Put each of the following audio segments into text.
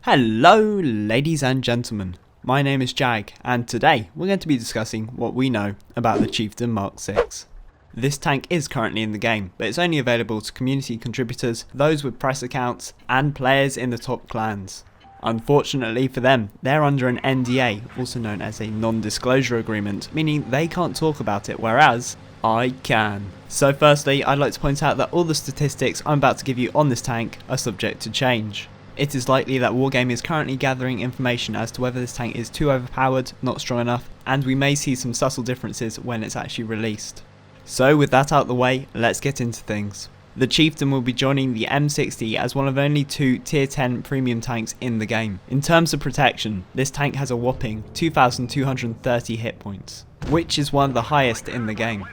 Hello ladies and gentlemen, my name is Jag and today we're going to be discussing what we know about the Chieftain Mark 6. This tank is currently in the game, but it's only available to community contributors, those with press accounts and players in the top clans. Unfortunately for them, they're under an NDA, also known as a non-disclosure agreement, meaning they can't talk about it, whereas I can. So firstly, I'd like to point out that all the statistics I'm about to give you on this tank are subject to change. It is likely that Wargaming is currently gathering information as to whether this tank is too overpowered, not strong enough, and we may see some subtle differences when it's actually released. So with that out the way, let's get into things. The Chieftain will be joining the M60 as one of only two tier 10 premium tanks in the game. In terms of protection, this tank has a whopping 2,230 hit points, which is one of the highest in the game.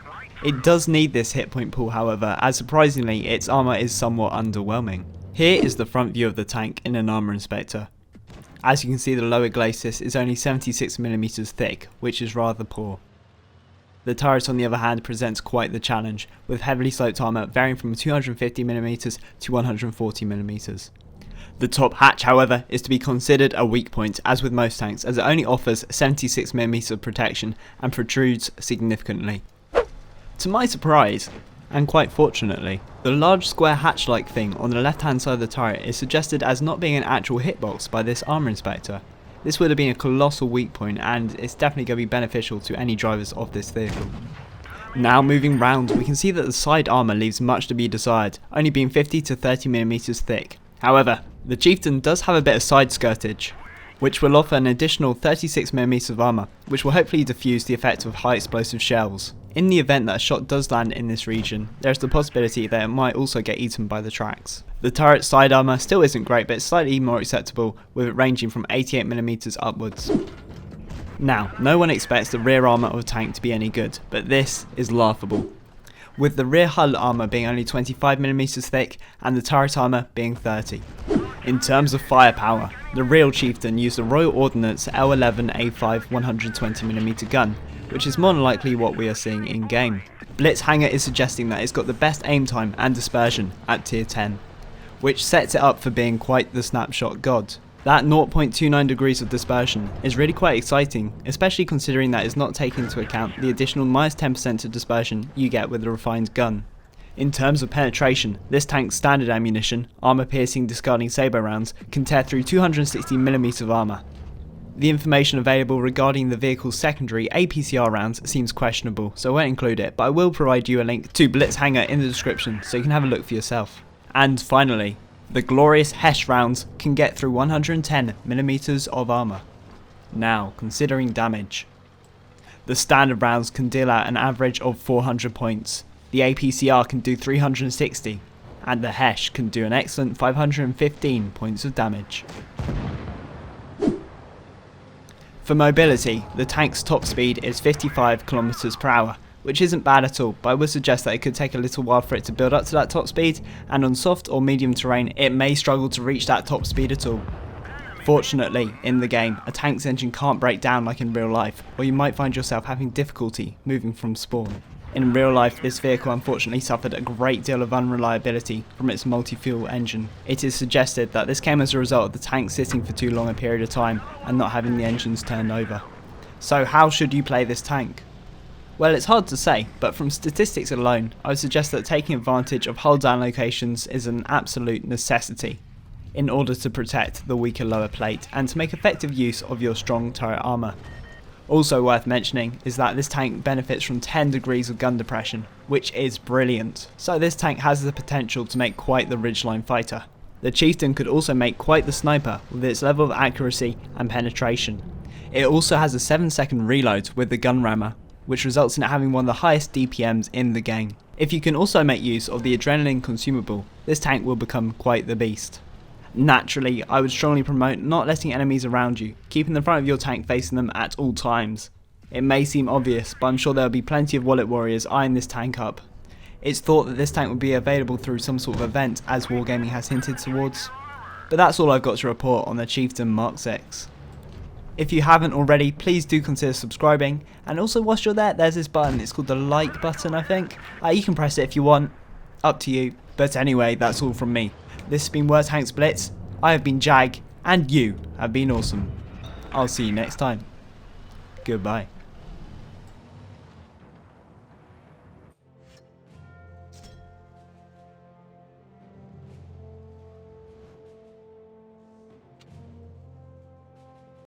It does need this hit point pool however, as surprisingly its armour is somewhat underwhelming. Here is the front view of the tank in an armour inspector. As you can see, the lower glacis is only 76mm thick, which is rather poor. The turret on the other hand presents quite the challenge, with heavily sloped armour varying from 250mm to 140mm. The top hatch however is to be considered a weak point, as with most tanks, as it only offers 76mm of protection and protrudes significantly. To my surprise, and quite fortunately, the large square hatch-like thing on the left-hand side of the turret is suggested as not being an actual hitbox by this armour inspector. This would have been a colossal weak point and it's definitely going to be beneficial to any drivers of this vehicle. Now moving round, we can see that the side armour leaves much to be desired, only being 50 to 30mm thick. However, the Chieftain does have a bit of side skirtage, which will offer an additional 36mm of armour, which will hopefully diffuse the effect of high explosive shells. In the event that a shot does land in this region, there is the possibility that it might also get eaten by the tracks. The turret's side armour still isn't great, but it's slightly more acceptable, with it ranging from 88mm upwards. Now, no one expects the rear armour of a tank to be any good, but this is laughable, with the rear hull armour being only 25mm thick and the turret armour being 30. In terms of firepower, the real Chieftain used the Royal Ordnance L11A5 120mm gun, which is more than likely what we are seeing in game. Blitzhanger is suggesting that it's got the best aim time and dispersion at tier 10, which sets it up for being quite the snapshot god. That 0.29 degrees of dispersion is really quite exciting, especially considering that it's not taking into account the additional minus 10% of dispersion you get with the refined gun. In terms of penetration, this tank's standard ammunition, armour piercing discarding sabre rounds, can tear through 260mm of armour. The information available regarding the vehicle's secondary APCR rounds seems questionable, so I won't include it, but I will provide you a link to Blitzhanger in the description so you can have a look for yourself. And finally, the glorious Hesh rounds can get through 110mm of armour. Now, considering damage. The standard rounds can deal out an average of 400 points, the APCR can do 360, and the Hesh can do an excellent 515 points of damage. For mobility, the tank's top speed is 55 km per hour, which isn't bad at all, but I would suggest that it could take a little while for it to build up to that top speed, and on soft or medium terrain it may struggle to reach that top speed at all. Fortunately, in the game, a tank's engine can't break down like in real life, or you might find yourself having difficulty moving from spawn. In real life, this vehicle unfortunately suffered a great deal of unreliability from its multi-fuel engine. It is suggested that this came as a result of the tank sitting for too long a period of time and not having the engines turned over. So how should you play this tank? Well, it's hard to say, but from statistics alone, I would suggest that taking advantage of hull down locations is an absolute necessity in order to protect the weaker lower plate and to make effective use of your strong turret armour. Also worth mentioning is that this tank benefits from 10 degrees of gun depression, which is brilliant. So this tank has the potential to make quite the ridgeline fighter. The Chieftain could also make quite the sniper with its level of accuracy and penetration. It also has a 7-second reload with the gun rammer, which results in it having one of the highest DPMs in the game. If you can also make use of the adrenaline consumable, this tank will become quite the beast. Naturally, I would strongly promote not letting enemies around you, keeping the front of your tank facing them at all times. It may seem obvious, but I'm sure there will be plenty of wallet warriors eyeing this tank up. It's thought that this tank will be available through some sort of event, as Wargaming has hinted towards. But that's all I've got to report on the Chieftain Mark 6. If you haven't already, please do consider subscribing, and also whilst you're there, there's this button, it's called the like button I think. You can press it if you want, up to you, but anyway, that's all from me. This has been World Tanks Blitz, I have been Jag, and you have been awesome. I'll see you next time. Goodbye.